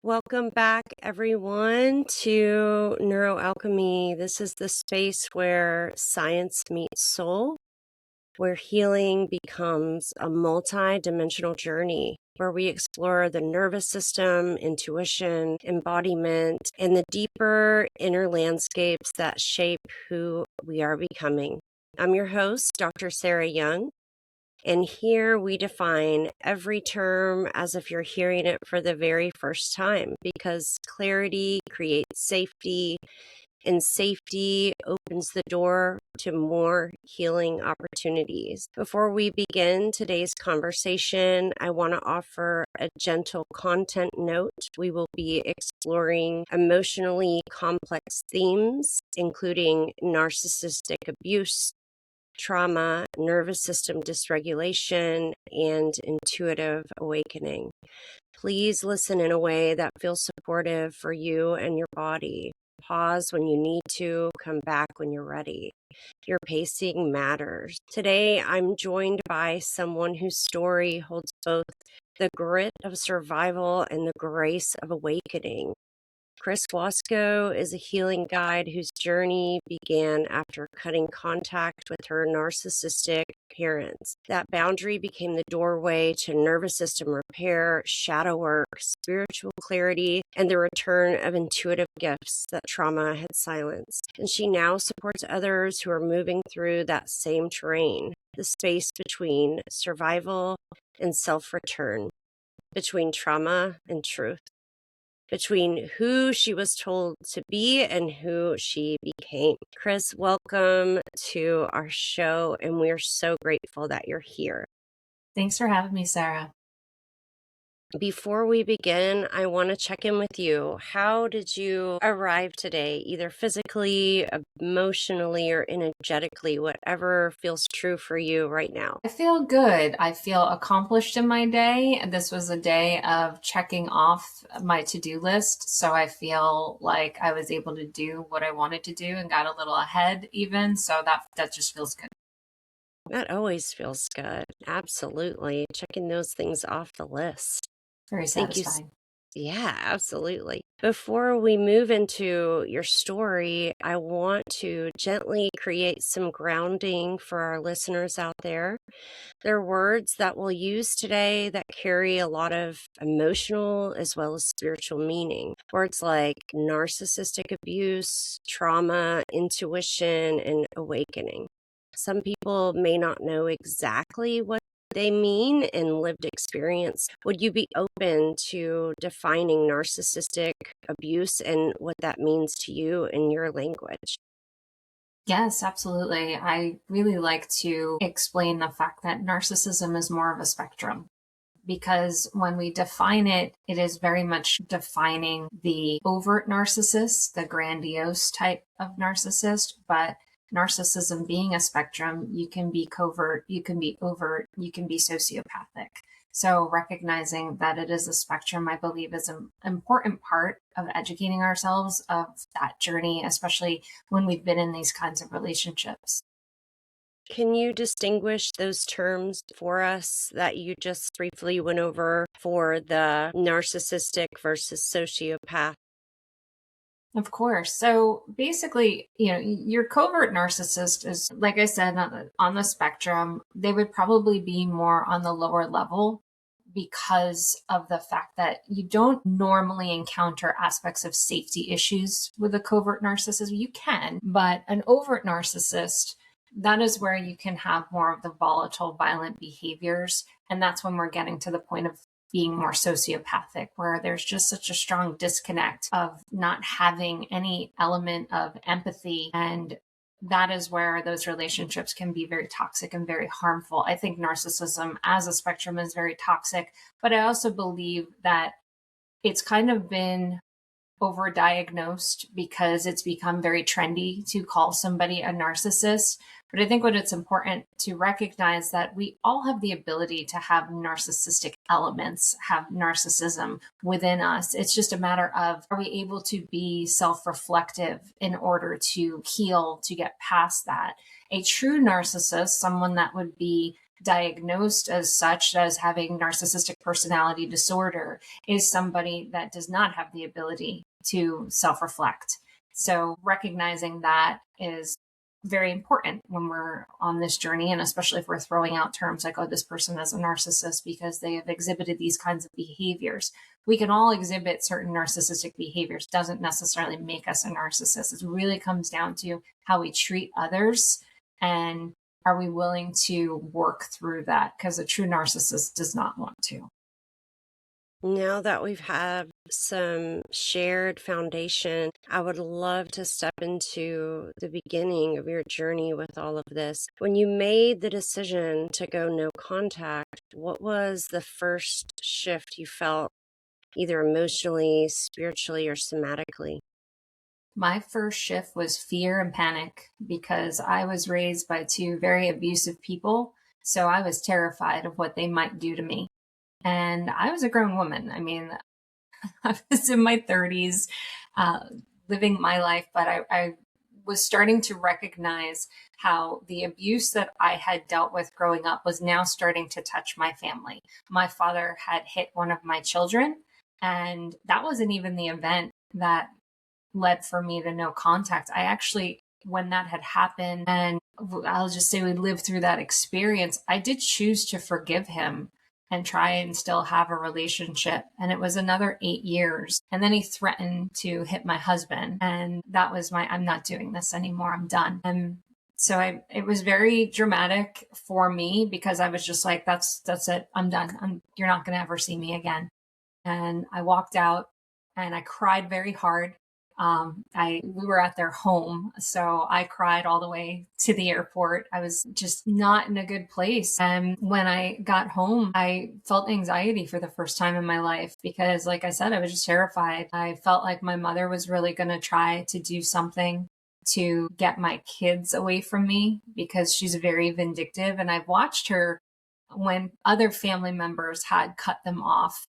Welcome back, everyone, to NeuroAlchemy. This is the space where science meets soul, where healing becomes a multi-dimensional journey, where we explore the nervous system, intuition, embodiment, and the deeper inner landscapes that shape who we are becoming. I'm your host, Dr. Sarah Young. And here we define every term as if you're hearing it for the very first time, because clarity creates safety, and safety opens the door to more healing opportunities. Before we begin today's conversation, I want to offer a gentle content note. We will be exploring emotionally complex themes, including narcissistic abuse, trauma, nervous system dysregulation, and intuitive awakening. Please listen in a way that feels supportive for you and your body. Pause when you need to, come back when you're ready. Your pacing matters. Today, I'm joined by someone whose story holds both the grit of survival and the grace of awakening. Chris Wasko is a healing guide whose journey began after cutting contact with her narcissistic parents. That boundary became the doorway to nervous system repair, shadow work, spiritual clarity, and the return of intuitive gifts that trauma had silenced. And she now supports others who are moving through that same terrain, the space between survival and self-return, between trauma and truth, between who she was told to be and who she became. Chris, welcome to our show, and we're so grateful that you're here. Thanks for having me, Sarah. Before we begin, I want to check in with you. How did you arrive today, either physically, emotionally, or energetically, whatever feels true for you right now? I feel good. I feel accomplished in my day. This was a day of checking off my to-do list. So I feel like I was able to do what I wanted to do and got a little ahead even. So that just feels good. That always feels good. Absolutely. Checking those things off the list. Very Thank you. satisfying. Yeah, absolutely. Before we move into your story, I want to gently create some grounding for our listeners out there. There are words that we'll use today that carry a lot of emotional as well as spiritual meaning. Words like narcissistic abuse, trauma, intuition, and awakening. Some people may not know exactly what they mean in lived experience. Would you be open to defining narcissistic abuse and what that means to you in your language? Yes, absolutely. I really like to explain the fact that narcissism is more of a spectrum, because when we define it, it is very much defining the overt narcissist, the grandiose type of narcissist. But narcissism being a spectrum, you can be covert, you can be overt, you can be sociopathic. So recognizing that it is a spectrum, I believe, is an important part of educating ourselves of that journey, especially when we've been in these kinds of relationships. Can you distinguish those terms for us that you just briefly went over for the narcissistic versus sociopath? Of course. So basically, your covert narcissist is, like I said, on the spectrum. They would probably be more on the lower level because of the fact that you don't normally encounter aspects of safety issues with a covert narcissist. You can, but an overt narcissist, that is where you can have more of the volatile, violent behaviors. And that's when we're getting to the point of being more sociopathic, where there's just such a strong disconnect of not having any element of empathy. And that is where those relationships can be very toxic and very harmful. I think narcissism as a spectrum is very toxic, but I also believe that it's kind of been overdiagnosed because it's become very trendy to call somebody a narcissist. But I think what it's important to recognize that we all have the ability to have narcissistic elements, have narcissism within us. It's just a matter of, are we able to be self-reflective in order to heal, to get past that? A true narcissist, someone that would be diagnosed as such as having narcissistic personality disorder is somebody that does not have the ability to self-reflect. So recognizing that is very important when we're on this journey, and especially if we're throwing out terms like, oh, this person is a narcissist because they have exhibited these kinds of behaviors. We can all exhibit certain narcissistic behaviors, doesn't necessarily make us a narcissist. It really comes down to how we treat others, and are we willing to work through that? Because a true narcissist does not want to. Now that we've had some shared foundation, I would love to step into the beginning of your journey with all of this. When you made the decision to go no contact, what was the first shift you felt, either emotionally, spiritually, or somatically? My first shift was fear and panic because I was raised by two very abusive people. So I was terrified of what they might do to me. And I was a grown woman. I mean, I was in my 30s, uh, living my life, but I was starting to recognize how the abuse that I had dealt with growing up was now starting to touch my family. My father had hit one of my children, and that wasn't even the event that led for me to no contact. I actually, when that had happened, and I'll just say we lived through that experience, I did choose to forgive him and try and still have a relationship. And it was another 8 years. And then he threatened to hit my husband. And that was I'm not doing this anymore. I'm done. And so it was very dramatic for me because I was just like, that's it. I'm done. You're not going to ever see me again. And I walked out and I cried very hard. We were at their home, so I cried all the way to the airport. I was just not in a good place. And when I got home, I felt anxiety for the first time in my life because, like I said, I was just terrified. I felt like my mother was really going to try to do something to get my kids away from me because she's very vindictive. And I've watched her when other family members had cut them off.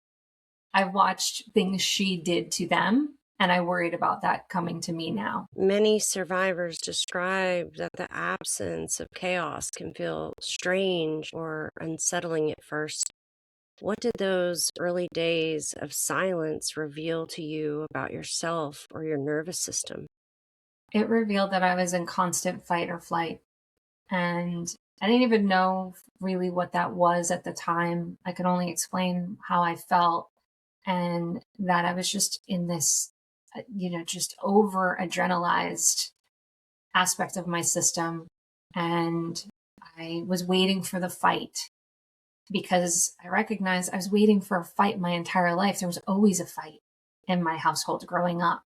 I've watched things she did to them, and I worried about that coming to me now. Many survivors describe that the absence of chaos can feel strange or unsettling at first. What did those early days of silence reveal to you about yourself or your nervous system? It revealed that I was in constant fight or flight. And I didn't even know really what that was at the time. I could only explain how I felt, and that I was just in this, just over adrenalized aspect of my system. And I was waiting for the fight because I recognized I was waiting for a fight my entire life. There was always a fight in my household growing up,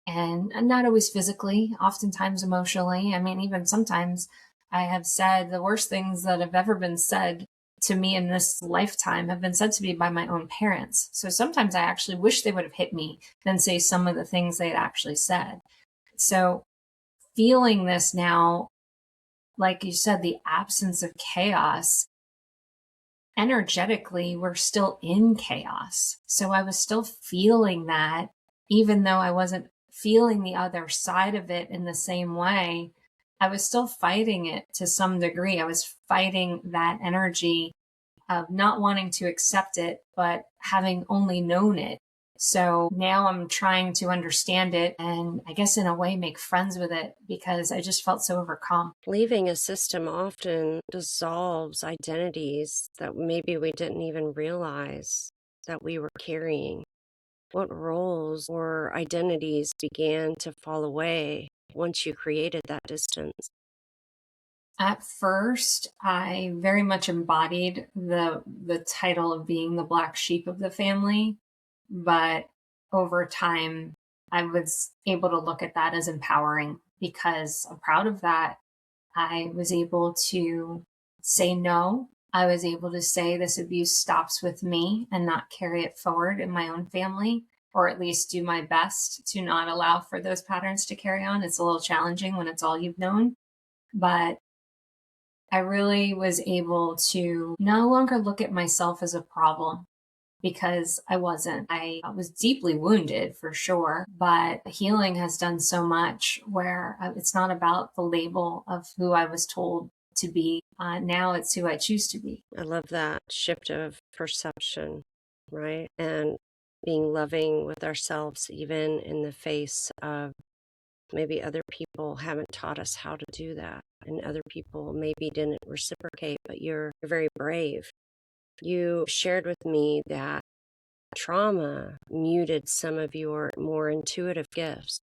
and not always physically, oftentimes emotionally. I mean, even sometimes I have said the worst things that have ever been said to me in this lifetime have been said to me by my own parents. So sometimes I actually wish they would have hit me than say some of the things they'd actually said. So feeling this now, like you said, the absence of chaos, energetically, we're still in chaos. So I was still feeling that, even though I wasn't feeling the other side of it in the same way. I was still fighting it to some degree. I was fighting that energy of not wanting to accept it, but having only known it. So now I'm trying to understand it and, I guess, in a way make friends with it because I just felt so overcome. Leaving a system often dissolves identities that maybe we didn't even realize that we were carrying. What roles or identities began to fall away once you created that distance? At first, I very much embodied the title of being the black sheep of the family, but over time, I was able to look at that as empowering because I'm proud of that. I was able to say no. I was able to say this abuse stops with me and not carry it forward in my own family, or at least do my best to not allow for those patterns to carry on. It's a little challenging when it's all you've known, but I really was able to no longer look at myself as a problem because I wasn't. I was deeply wounded for sure, but healing has done so much where it's not about the label of who I was told to be. Now it's who I choose to be. I love that shift of perception, right? And being loving with ourselves, even in the face of maybe other people haven't taught us how to do that. And other people maybe didn't reciprocate, but you're very brave. You shared with me that trauma muted some of your more intuitive gifts.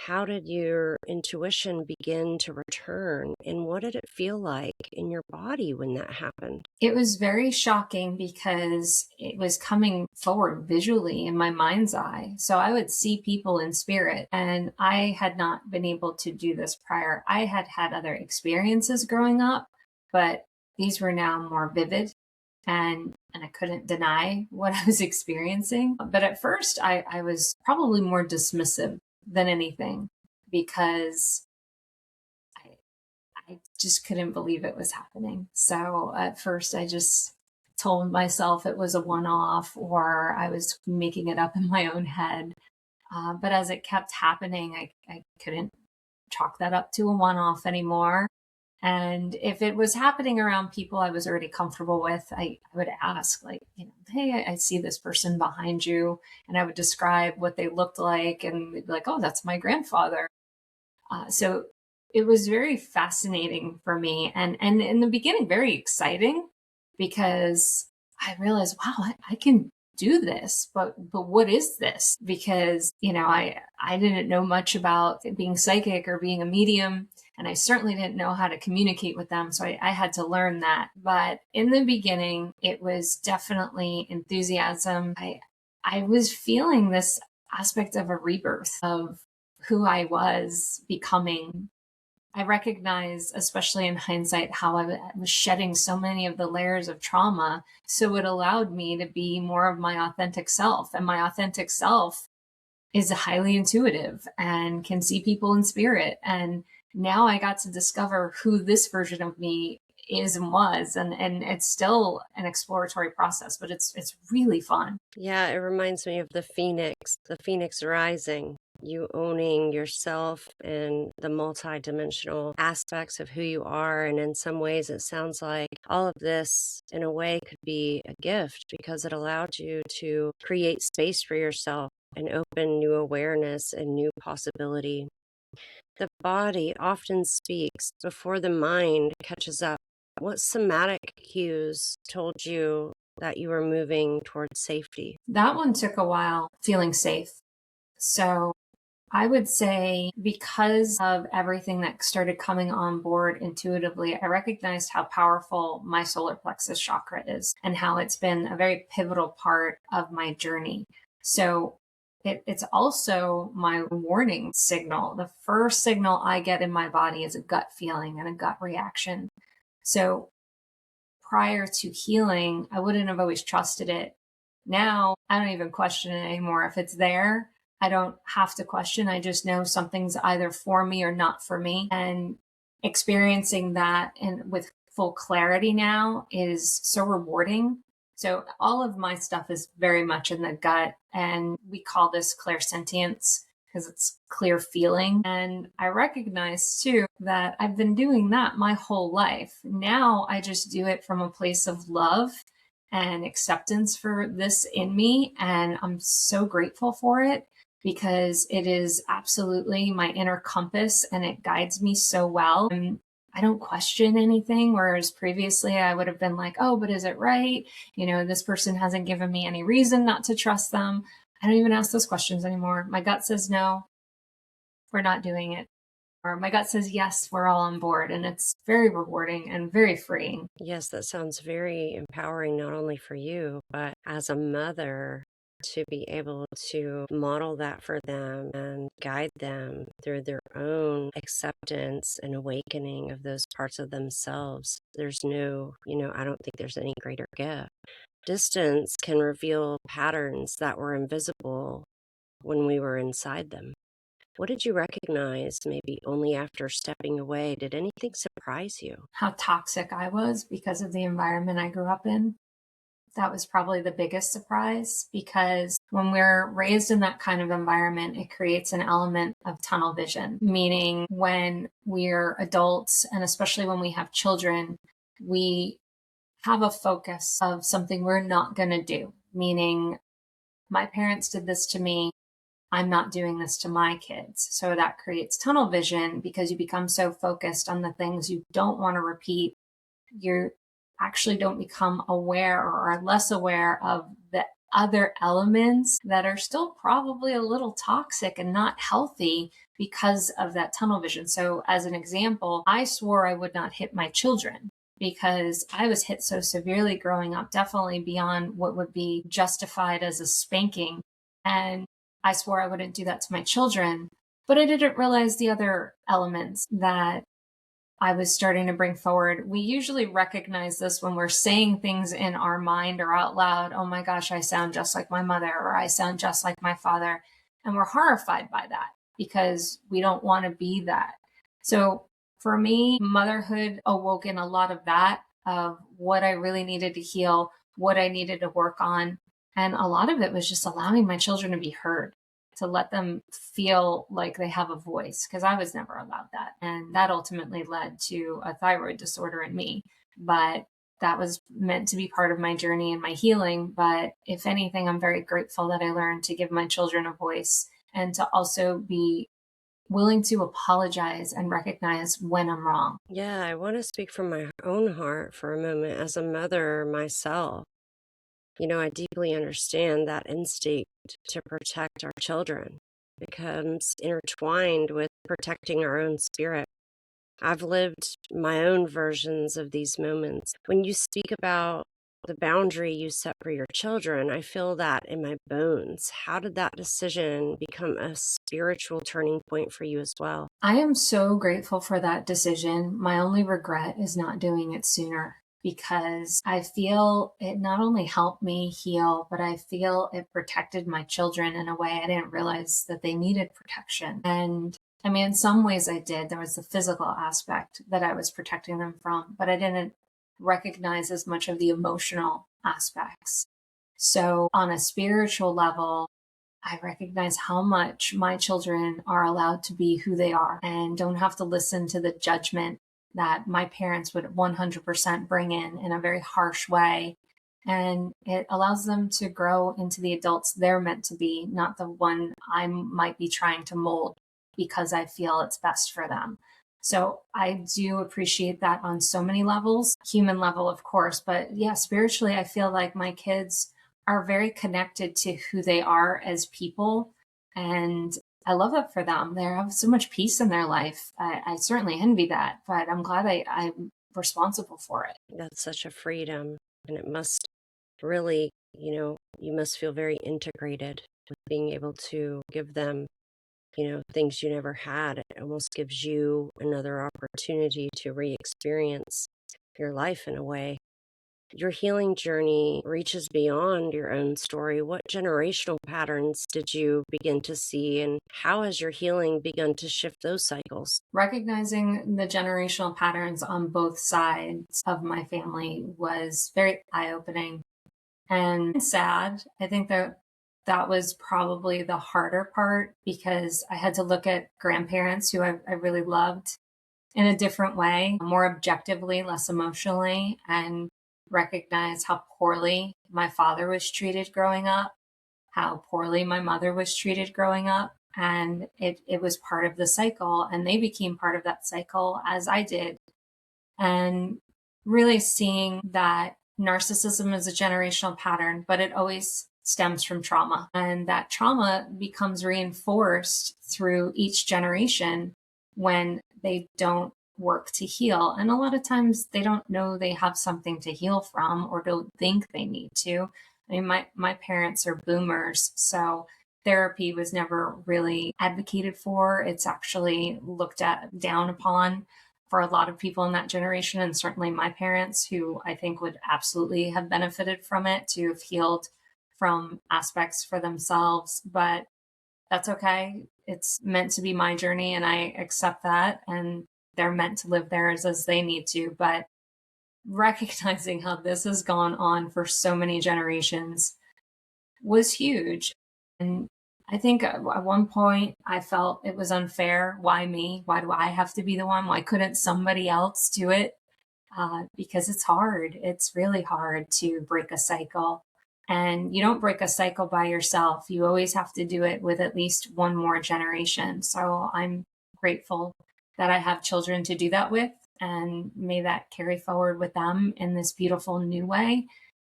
How did your intuition begin to return, and what did it feel like in your body when that happened? It was very shocking because it was coming forward visually in my mind's eye. So I would see people in spirit, and I had not been able to do this prior. I had had other experiences growing up, but these were now more vivid, and I couldn't deny what I was experiencing. But at first, I was probably more dismissive than anything because I just couldn't believe it was happening. So at first, I just told myself it was a one off or I was making it up in my own head. But as it kept happening, I couldn't chalk that up to a one off anymore. And if it was happening around people I was already comfortable with, I would ask, like, hey, I see this person behind you. And I would describe what they looked like. And they'd be like, oh, that's my grandfather. So it was very fascinating for me. And in the beginning, very exciting because I realized, wow, I can do this, but what is this? Because, I didn't know much about being psychic or being a medium. And I certainly didn't know how to communicate with them. So I had to learn that. But in the beginning, it was definitely enthusiasm. I was feeling this aspect of a rebirth of who I was becoming. I recognize, especially in hindsight, how I was shedding so many of the layers of trauma. So it allowed me to be more of my authentic self. And my authentic self is highly intuitive and can see people in spirit. And now I got to discover who this version of me is and was. And it's still an exploratory process, but it's really fun. Yeah, it reminds me of the phoenix rising, you owning yourself and the multidimensional aspects of who you are. And in some ways, it sounds like all of this, in a way, could be a gift because it allowed you to create space for yourself and open new awareness and new possibility. The body often speaks before the mind catches up. What somatic cues told you that you were moving towards safety? That one took a while feeling safe. So I would say because of everything that started coming on board intuitively, I recognized how powerful my solar plexus chakra is and how it's been a very pivotal part of my journey. So it's also my warning signal. The first signal I get in my body is a gut feeling and a gut reaction. So prior to healing, I wouldn't have always trusted it. Now I don't even question it anymore. If it's there, I don't have to question. I just know something's either for me or not for me. And experiencing that and with full clarity now is so rewarding. So all of my stuff is very much in the gut. And we call this clairsentience because it's clear feeling. And I recognize too that I've been doing that my whole life. Now I just do it from a place of love and acceptance for this in me. And I'm so grateful for it because it is absolutely my inner compass and it guides me so well. And I don't question anything, whereas previously I would have been like, oh, but is it right? This person hasn't given me any reason not to trust them. I don't even ask those questions anymore. My gut says no, we're not doing it. Or my gut says yes, we're all on board. And it's very rewarding and very freeing. Yes, that sounds very empowering, not only for you, but as a mother, to be able to model that for them and guide them through their own acceptance and awakening of those parts of themselves. There's no, I don't think there's any greater gift. Distance can reveal patterns that were invisible when we were inside them. What did you recognize maybe only after stepping away? Did anything surprise you? How toxic I was because of the environment I grew up in. That was probably the biggest surprise, because when we're raised in that kind of environment, it creates an element of tunnel vision, meaning when we're adults, and especially when we have children, we have a focus of something we're not going to do, meaning my parents did this to me. I'm not doing this to my kids. So that creates tunnel vision because you become so focused on the things you don't want to repeat. You actually don't become aware or are less aware of the other elements that are still probably a little toxic and not healthy because of that tunnel vision. So, as an example, I swore I would not hit my children because I was hit so severely growing up, definitely beyond what would be justified as a spanking. And I swore I wouldn't do that to my children. But I didn't realize the other elements that I was starting to bring forward. We usually recognize this when we're saying things in our mind or out loud. Oh my gosh, I sound just like my mother, or I sound just like my father. And we're horrified by that because we don't want to be that. So for me, motherhood awoke in a lot of that, of what I really needed to heal, what I needed to work on. And a lot of it was just allowing my children to be heard, to let them feel like they have a voice, because I was never allowed that. And that ultimately led to a thyroid disorder in me. But that was meant to be part of my journey and my healing. But if anything, I'm very grateful that I learned to give my children a voice and to also be willing to apologize and recognize when I'm wrong. Yeah, I want to speak from my own heart for a moment as a mother myself. I deeply understand that instinct to protect our children becomes intertwined with protecting our own spirit. I've lived my own versions of these moments. When you speak about the boundary you set for your children, I feel that in my bones. How did that decision become a spiritual turning point for you as well? I am so grateful for that decision. My only regret is not doing it sooner, because I feel it not only helped me heal, but I feel it protected my children in a way I didn't realize that they needed protection. And I mean, in some ways I did. There was the physical aspect that I was protecting them from, but I didn't recognize as much of the emotional aspects. So, on a spiritual level, I recognize how much my children are allowed to be who they are and don't have to listen to the judgment that my parents would 100% bring in a very harsh way. And it allows them to grow into the adults they're meant to be, not the one I might be trying to mold because I feel it's best for them. So I do appreciate that on so many levels, human level, of course. But yeah, spiritually, I feel like my kids are very connected to who they are as people. And I love it for them. They have so much peace in their life. I certainly envy that, but I'm glad I'm responsible for it. That's such a freedom. And it must really, you must feel very integrated with being able to give them, things you never had. It almost gives you another opportunity to re experience your life in a way. Your healing journey reaches beyond your own story. What generational patterns did you begin to see, and how has your healing begun to shift those cycles? Recognizing the generational patterns on both sides of my family was very eye opening and sad. I think that was probably the harder part, because I had to look at grandparents who I really loved in a different way, more objectively, less emotionally, and recognize how poorly my father was treated growing up, how poorly my mother was treated growing up. And it was part of the cycle, and they became part of that cycle as I did. And really seeing that narcissism is a generational pattern, but it always stems from trauma. And that trauma becomes reinforced through each generation when they don't work to heal. And a lot of times they don't know they have something to heal from, or don't think they need to. I mean, my parents are boomers, so therapy was never really advocated for. It's actually looked at down upon for a lot of people in that generation, and certainly my parents, who I think would absolutely have benefited from it, to have healed from aspects for themselves. But that's okay. It's meant to be my journey, and I accept that. And they're meant to live theirs as they need to. But recognizing how this has gone on for so many generations was huge. And I think at one point I felt it was unfair. Why me? Why do I have to be the one? Why couldn't somebody else do it? Because it's hard. It's really hard to break a cycle. And you don't break a cycle by yourself. You always have to do it with at least one more generation. So I'm grateful that I have children to do that with. And may that carry forward with them in this beautiful new way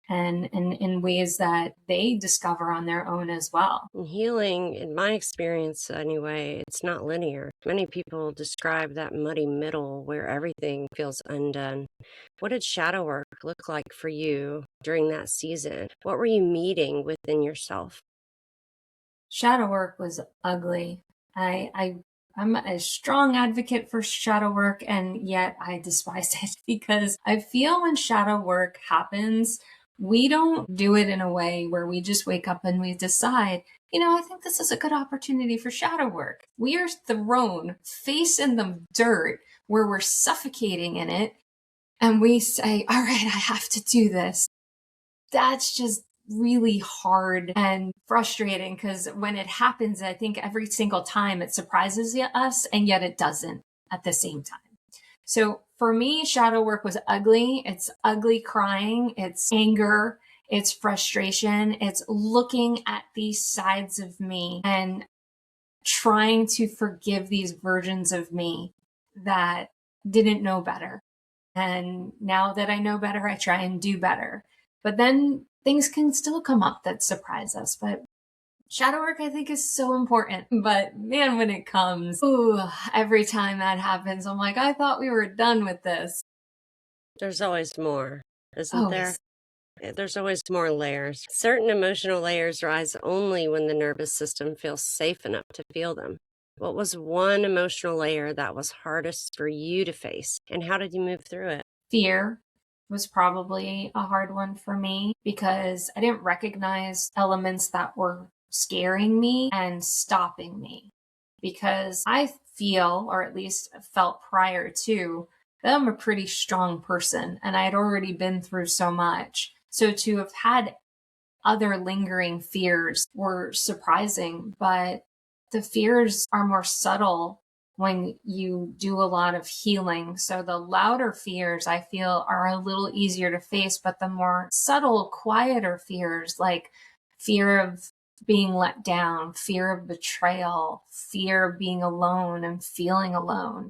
and in ways that they discover on their own as well. And healing, in my experience anyway, it's not linear. Many people describe that muddy middle where everything feels undone. What did shadow work look like for you during that season? What were you meeting within yourself? Shadow work was ugly. I'm a strong advocate for shadow work, and yet I despise it because I feel when shadow work happens, we don't do it in a way where we just wake up and we decide, I think this is a good opportunity for shadow work. We are thrown face in the dirt where we're suffocating in it, and we say, all right, I have to do this. That's just really hard and frustrating because when it happens, I think every single time it surprises us and yet it doesn't at the same time. So for me, shadow work was ugly. It's ugly crying, it's anger, it's frustration, it's looking at these sides of me and trying to forgive these versions of me that didn't know better. And now that I know better, I try and do better. But then things can still come up that surprise us. But shadow work, I think, is so important. But man, when it comes, ooh, every time that happens, I'm like, I thought we were done with this. There's always more, isn't there? Always. There's always more layers. Certain emotional layers rise only when the nervous system feels safe enough to feel them. What was one emotional layer that was hardest for you to face, and how did you move through it? Fear was probably a hard one for me because I didn't recognize elements that were scaring me and stopping me. Because I feel, or at least felt prior to, that I'm a pretty strong person and I had already been through so much. So to have had other lingering fears were surprising, but the fears are more subtle when you do a lot of healing. So the louder fears I feel are a little easier to face, but the more subtle, quieter fears like fear of being let down, fear of betrayal, fear of being alone and feeling alone,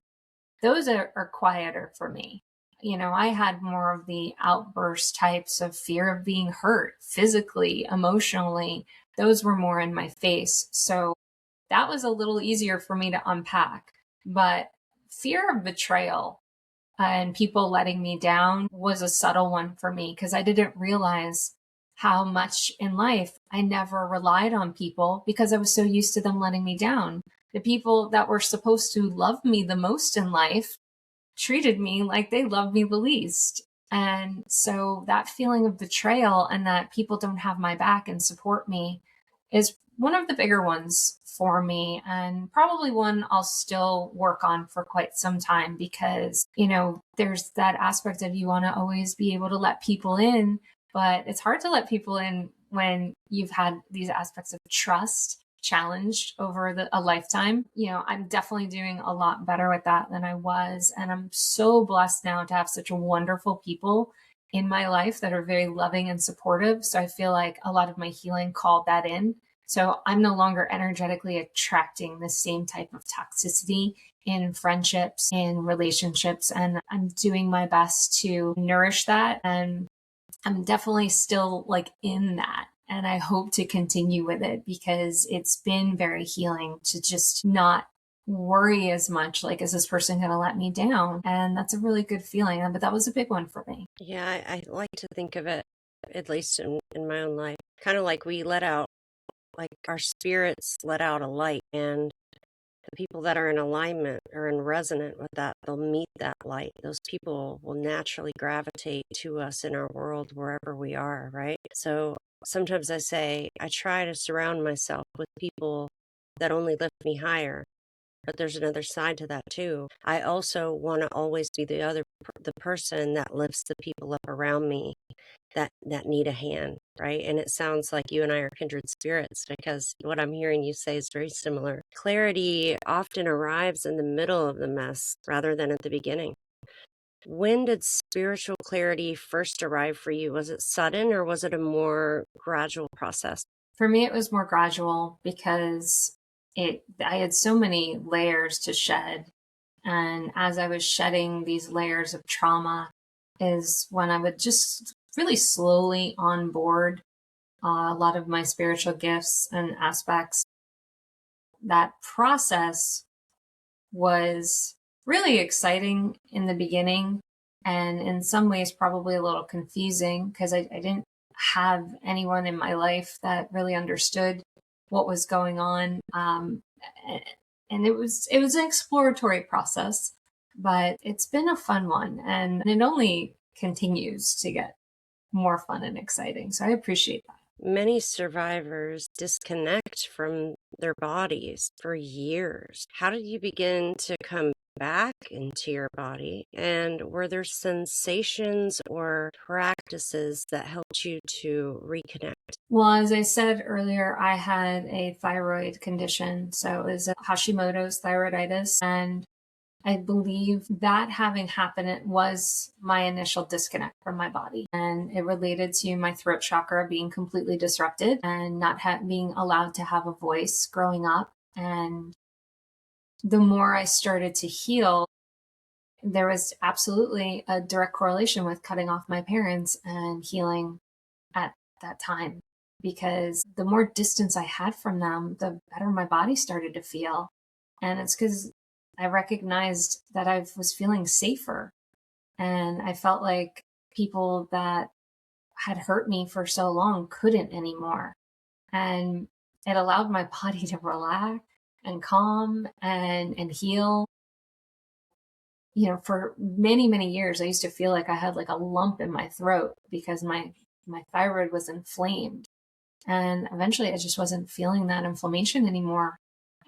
those are quieter for me. I had more of the outburst types of fear of being hurt physically, emotionally. Those were more in my face. So that was a little easier for me to unpack. But fear of betrayal and people letting me down was a subtle one for me because I didn't realize how much in life I never relied on people because I was so used to them letting me down. The people that were supposed to love me the most in life treated me like they loved me the least. And so that feeling of betrayal and that people don't have my back and support me is one of the bigger ones for me, and probably one I'll still work on for quite some time because, there's that aspect of you want to always be able to let people in, but it's hard to let people in when you've had these aspects of trust challenged over a lifetime. I'm definitely doing a lot better with that than I was. And I'm so blessed now to have such wonderful people in my life that are very loving and supportive. So I feel like a lot of my healing called that in. So I'm no longer energetically attracting the same type of toxicity in friendships, in relationships. And I'm doing my best to nourish that. And I'm definitely still like in that. And I hope to continue with it because it's been very healing to just not worry as much like, is this person going to let me down? And that's a really good feeling. But that was a big one for me. Yeah, I like to think of it, at least in my own life, kind of like we let out, like our spirits let out a light, and the people that are in alignment or in resonant with that, they'll meet that light. Those people will naturally gravitate to us in our world wherever we are, right? So sometimes I say I try to surround myself with people that only lift me higher. but there's another side to that too. I also want to always be the person that lifts the people up around me that need a hand, right? And it sounds like you and I are kindred spirits, because what I'm hearing you say is very similar. Clarity often arrives in the middle of the mess rather than at the beginning. When did spiritual clarity first arrive for you? Was it sudden, or was it a more gradual process? For me, it was more gradual because I had so many layers to shed. And as I was shedding these layers of trauma is when I would just really slowly onboard a lot of my spiritual gifts and aspects. That process was really exciting in the beginning, and in some ways probably a little confusing because I didn't have anyone in my life that really understood what was going on. And it was an exploratory process, but it's been a fun one, and it only continues to get more fun and exciting. So I appreciate that. Many survivors disconnect from their bodies for years. How did you begin to come back into your body? And were there sensations or practices that helped you to reconnect? Well, as I said earlier, I had a thyroid condition. So it was a Hashimoto's thyroiditis. And I believe that having happened, it was my initial disconnect from my body. And it related to my throat chakra being completely disrupted and not being allowed to have a voice growing up. And the more I started to heal, there was absolutely a direct correlation with cutting off my parents and healing at that time. Because the more distance I had from them, the better my body started to feel. And it's because I recognized that I was feeling safer. And I felt like people that had hurt me for so long couldn't anymore. And it allowed my body to relax and calm and heal. You know, for many, many years, I used to feel like I had like a lump in my throat because my thyroid was inflamed. And eventually I just wasn't feeling that inflammation anymore.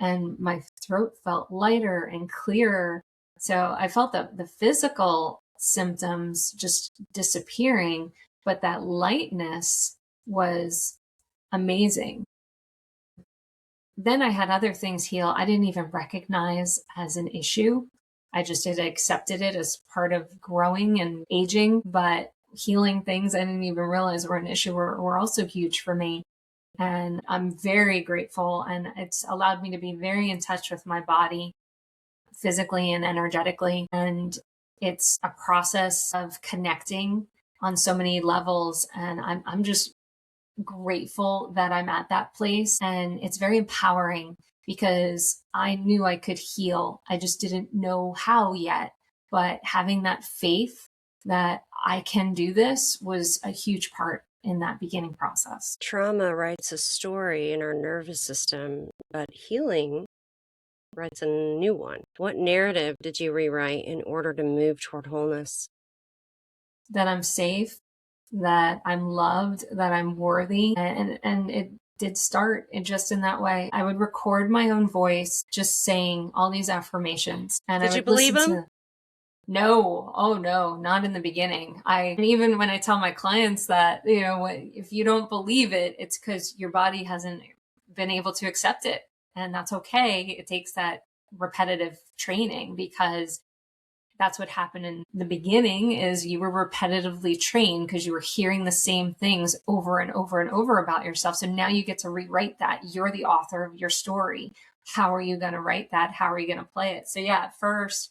And my throat felt lighter and clearer. So I felt the physical symptoms just disappearing, but that lightness was amazing. Then I had other things heal I didn't even recognize as an issue. I just had accepted it as part of growing and aging, but healing things I didn't even realize were an issue were also huge for me. And I'm very grateful. And it's allowed me to be very in touch with my body physically and energetically. And it's a process of connecting on so many levels. And I'm just grateful that I'm at that place. And it's very empowering because I knew I could heal. I just didn't know how yet. But having that faith that I can do this was a huge part in that beginning process. Trauma writes a story in our nervous system, but healing writes a new one. What narrative did you rewrite in order to move toward wholeness? That I'm safe, that I'm loved, that I'm worthy. And it did start just in that way. I would record my own voice just saying all these affirmations. And Did I you would believe listen them? to no, oh no, not in the beginning. And even when I tell my clients that, you know, if you don't believe it, it's because your body hasn't been able to accept it. And that's okay. It takes that repetitive training because that's what happened in the beginning is you were repetitively trained because you were hearing the same things over and over and over about yourself. So now you get to rewrite that. You're the author of your story. How are you going to write that? How are you going to play it? So yeah, at first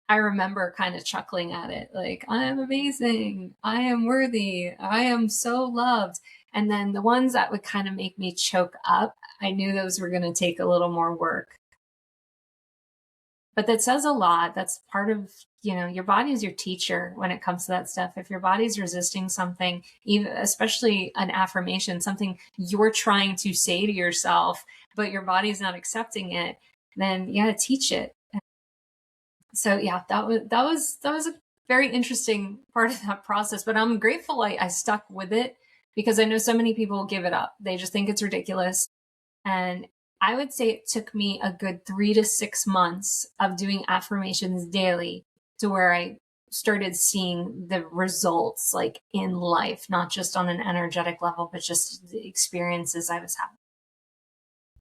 I remember kind of chuckling at it like, I am amazing. I am worthy. I am so loved. And then the ones that would kind of make me choke up, I knew those were going to take a little more work. But that says a lot. That's part of, you know, your body is your teacher when it comes to that stuff. If your body's resisting something, even especially an affirmation, something you're trying to say to yourself, but your body's not accepting it, then you got to teach it. So yeah, that was a very interesting part of that process. But I'm grateful I stuck with it because I know so many people give it up. They just think it's ridiculous. And I would say it took me a good 3 to 6 months of doing affirmations daily to where I started seeing the results like in life, not just on an energetic level, but just the experiences I was having.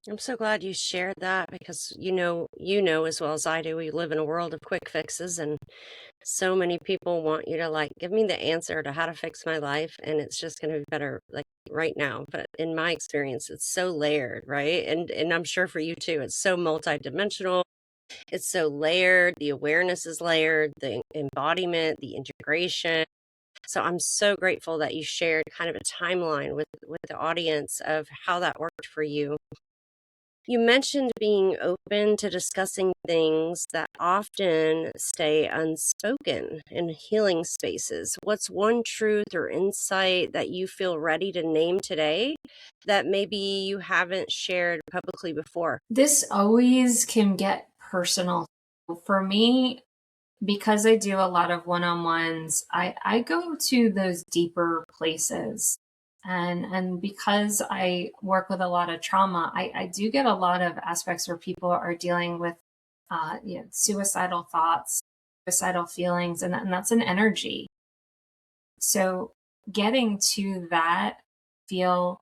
I'm so glad you shared that because you know as well as I do, we live in a world of quick fixes, and so many people want you to like give me the answer to how to fix my life, and it's just going to be better like right now. But in my experience, it's so layered, right? And I'm sure for you too, it's so multidimensional. It's so layered. The awareness is layered, the embodiment, the integration. So I'm so grateful that you shared kind of a timeline with the audience of how that worked for you. You mentioned being open to discussing things that often stay unspoken in healing spaces. What's one truth or insight that you feel ready to name today that maybe you haven't shared publicly before? This always can get personal. For me, because I do a lot of one-on-ones, I go to those deeper places. And because I work with a lot of trauma, I do get a lot of aspects where people are dealing with suicidal thoughts, suicidal feelings, and that's an energy. So getting to that, feel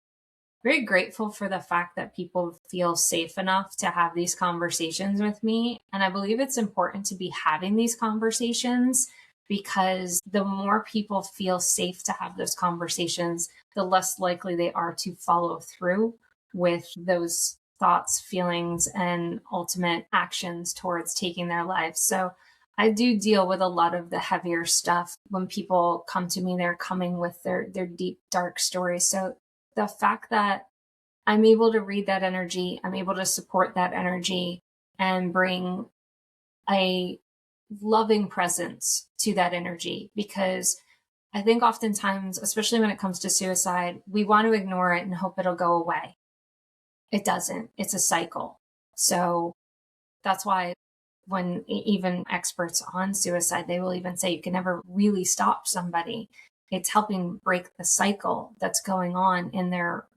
very grateful for the fact that people feel safe enough to have these conversations with me. And I believe it's important to be having these conversations because the more people feel safe to have those conversations, the less likely they are to follow through with those thoughts, feelings, and ultimate actions towards taking their lives. So I do deal with a lot of the heavier stuff. When people come to me, they're coming with their deep, dark stories. So the fact that I'm able to read that energy, I'm able to support that energy and bring a loving presence to that energy. Because I think oftentimes, especially when it comes to suicide, we want to ignore it and hope it'll go away. It doesn't, it's a cycle. So that's why when even experts on suicide, they will even say you can never really stop somebody. It's helping break the cycle that's going on in their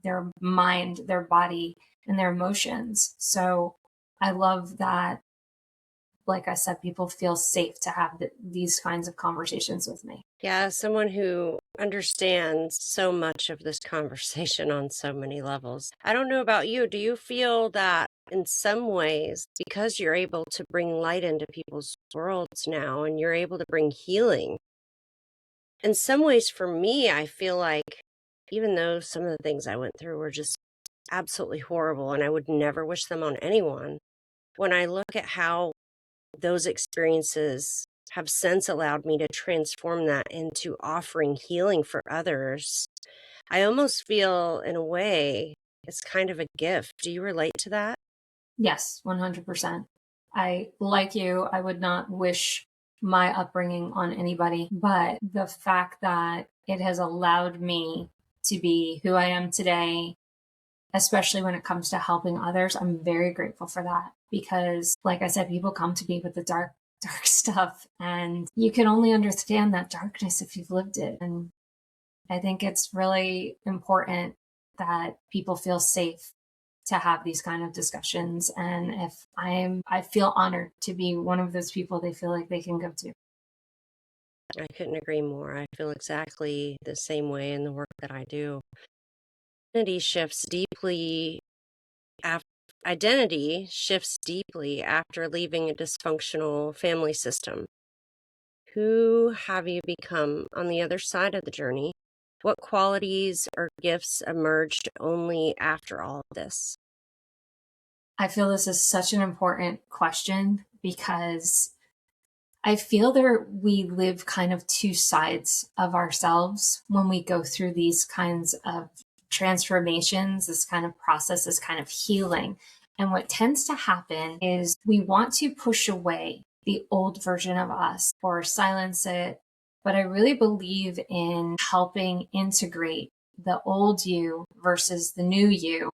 mind, their body, and their emotions. So I love that, like I said, people feel safe to have these kinds of conversations with me. Yeah, someone who understands so much of this conversation on so many levels. I don't know about you. Do you feel that in some ways, because you're able to bring light into people's worlds now and you're able to bring healing, in some ways for me, I feel like even though some of the things I went through were just absolutely horrible and I would never wish them on anyone, when I look at how those experiences have since allowed me to transform that into offering healing for others, I almost feel, in a way, it's kind of a gift. Do you relate to that? Yes, 100%. I, like you, I would not wish my upbringing on anybody, but the fact that it has allowed me to be who I am today, especially when it comes to helping others, I'm very grateful for that because, like I said, people come to me with the dark, dark stuff, and you can only understand that darkness if you've lived it. And I think it's really important that people feel safe to have these kind of discussions. And if I feel honored to be one of those people they feel like they can go to. I couldn't agree more. I feel exactly the same way in the work that I do. Identity shifts deeply after Identity shifts deeply after leaving a dysfunctional family system. Who have you become on the other side of the journey? What qualities or gifts emerged only after all of this? I feel this is such an important question because I feel there we live kind of two sides of ourselves when we go through these kinds of transformations, this kind of process, this kind of healing. And what tends to happen is we want to push away the old version of us or silence it. But I really believe in helping integrate the old you versus the new you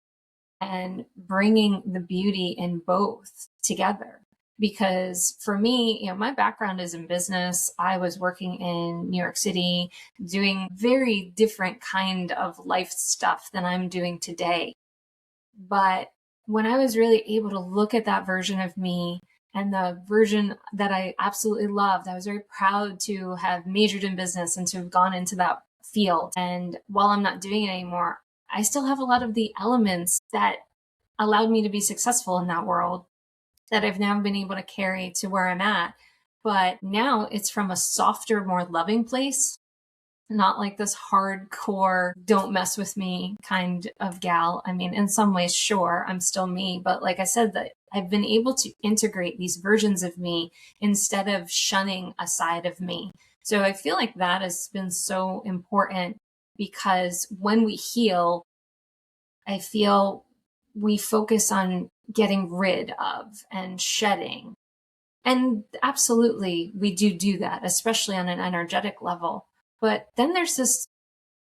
and bringing the beauty in both together. Because for me, my background is in business. I was working in New York City, doing very different kind of life stuff than I'm doing today. But when I was really able to look at that version of me and the version that I absolutely loved, I was very proud to have majored in business and to have gone into that field. And while I'm not doing it anymore, I still have a lot of the elements that allowed me to be successful in that world that I've now been able to carry to where I'm at. But now it's from a softer, more loving place, not like this hardcore, don't mess with me kind of gal. I mean, in some ways, sure, I'm still me. But like I said, that I've been able to integrate these versions of me instead of shunning a side of me. So I feel like that has been so important because when we heal, I feel we focus on getting rid of and shedding. And absolutely, we do that, especially on an energetic level. But then there's this,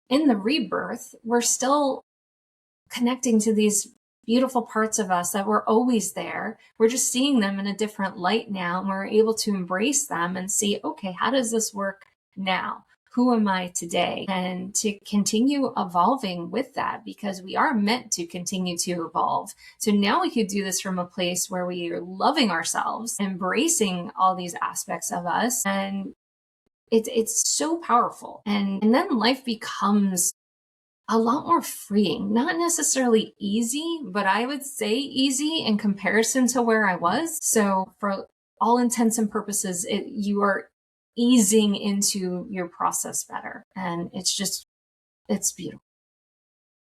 in the rebirth, we're still connecting to these beautiful parts of us that were always there. We're just seeing them in a different light now, and we're able to embrace them and see, okay, how does this work now? Who am I today? And to continue evolving with that, because we are meant to continue to evolve. So now we could do this from a place where we are loving ourselves, embracing all these aspects of us, and it's so powerful. And then life becomes a lot more freeing, not necessarily easy, but I would say easy in comparison to where I was. So for all intents and purposes, you are easing into your process better. And it's beautiful.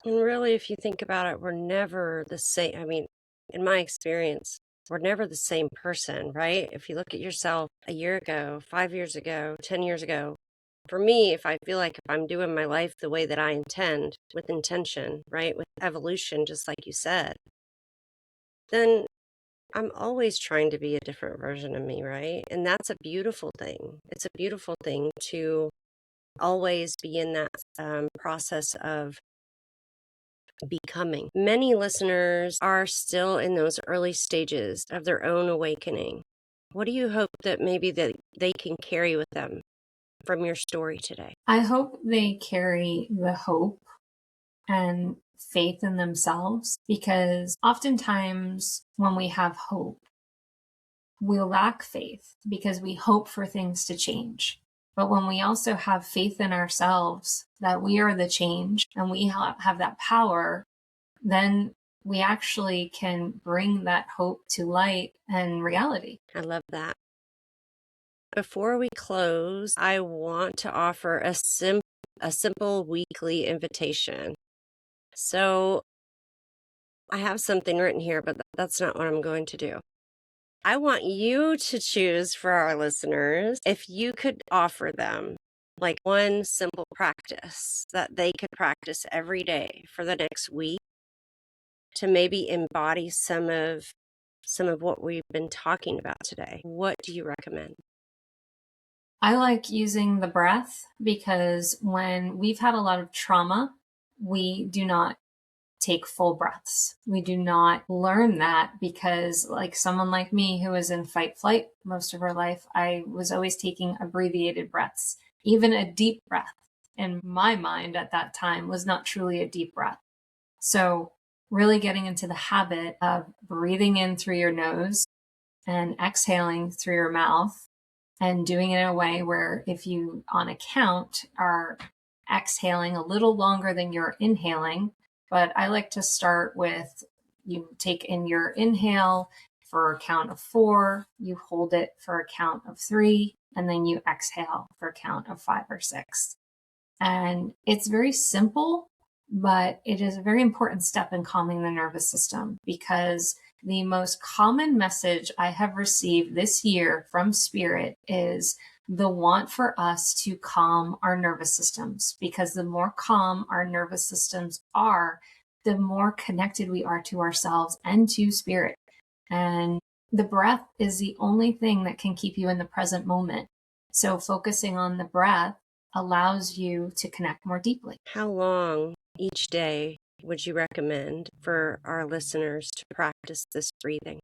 And really, if you think about it, we're never the same. I mean, in my experience, we're never the same person, right? If you look at yourself a year ago, 5 years ago, 10 years ago, for me, if I feel like if I'm doing my life the way that I intend, with intention, right, with evolution, just like you said, then I'm always trying to be a different version of me, right? And that's a beautiful thing. It's a beautiful thing to always be in that process of becoming. Many listeners are still in those early stages of their own awakening. What do you hope that maybe that they can carry with them from your story today? I hope they carry the hope and faith in themselves, because oftentimes when we have hope, we lack faith because we hope for things to change. But when we also have faith in ourselves that we are the change and we have that power, then we actually can bring that hope to light and reality. I love that. Before we close, I want to offer a simple weekly invitation. So I have something written here, but that's not what I'm going to do. I want you to choose for our listeners if you could offer them like one simple practice that they could practice every day for the next week to maybe embody some of what we've been talking about today. What do you recommend? I like using the breath because when we've had a lot of trauma, we do not take full breaths. We do not learn that because, like someone like me who was in fight flight most of her life, I was always taking abbreviated breaths. Even a deep breath in my mind at that time was not truly a deep breath. So, really getting into the habit of breathing in through your nose and exhaling through your mouth, and doing it in a way where if you on a count are exhaling a little longer than you're inhaling. But I like to start with, you take in your inhale for a count of 4, you hold it for a count of 3, and then you exhale for a count of 5 or 6. And it's very simple, but it is a very important step in calming the nervous system, because the most common message I have received this year from Spirit is the want for us to calm our nervous systems, because the more calm our nervous systems are, the more connected we are to ourselves and to Spirit. And the breath is the only thing that can keep you in the present moment. So focusing on the breath allows you to connect more deeply. How long each day would you recommend for our listeners to practice this breathing?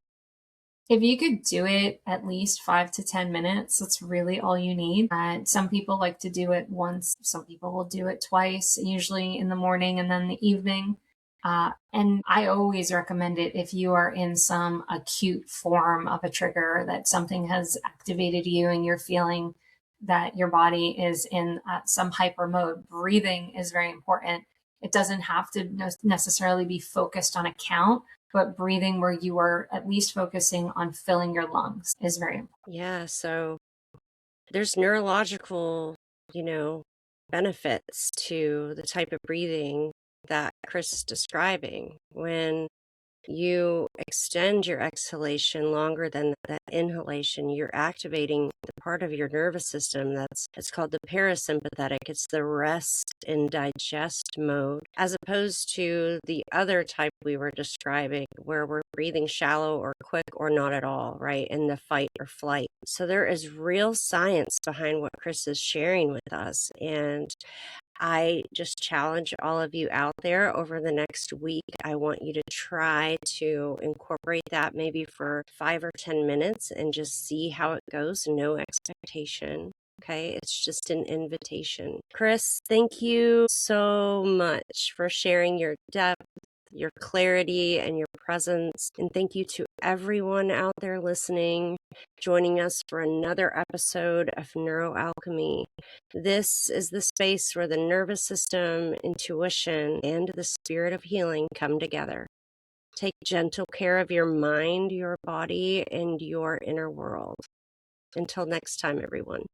If you could do it at least 5 to 10 minutes, that's really all you need. Some people like to do it once. Some people will do it twice, usually in the morning and then the evening. And I always recommend it if you are in some acute form of a trigger, that something has activated you and you're feeling that your body is in some hyper mode. Breathing is very important. It doesn't have to necessarily be focused on a count, but breathing where you are at least focusing on filling your lungs is very important. Yeah. So there's neurological, benefits to the type of breathing that Chris is describing. When you extend your exhalation longer than that inhalation, you're activating the part of your nervous system it's called the parasympathetic. It's the rest and digest mode, as opposed to the other type we were describing, where we're breathing shallow or quick or not at all, right? In the fight or flight. So there is real science behind what Chris is sharing with us. And I just challenge all of you out there over the next week. I want you to try to incorporate that maybe for 5 or 10 minutes and just see how it goes. No expectation. Okay. It's just an invitation. Chris, thank you so much for sharing your depth, your clarity, and your presence. And thank you to everyone out there listening, joining us for another episode of NeuroAlchemy. This is the space where the nervous system, intuition, and the spirit of healing come together. Take gentle care of your mind, your body, and your inner world. Until next time, everyone.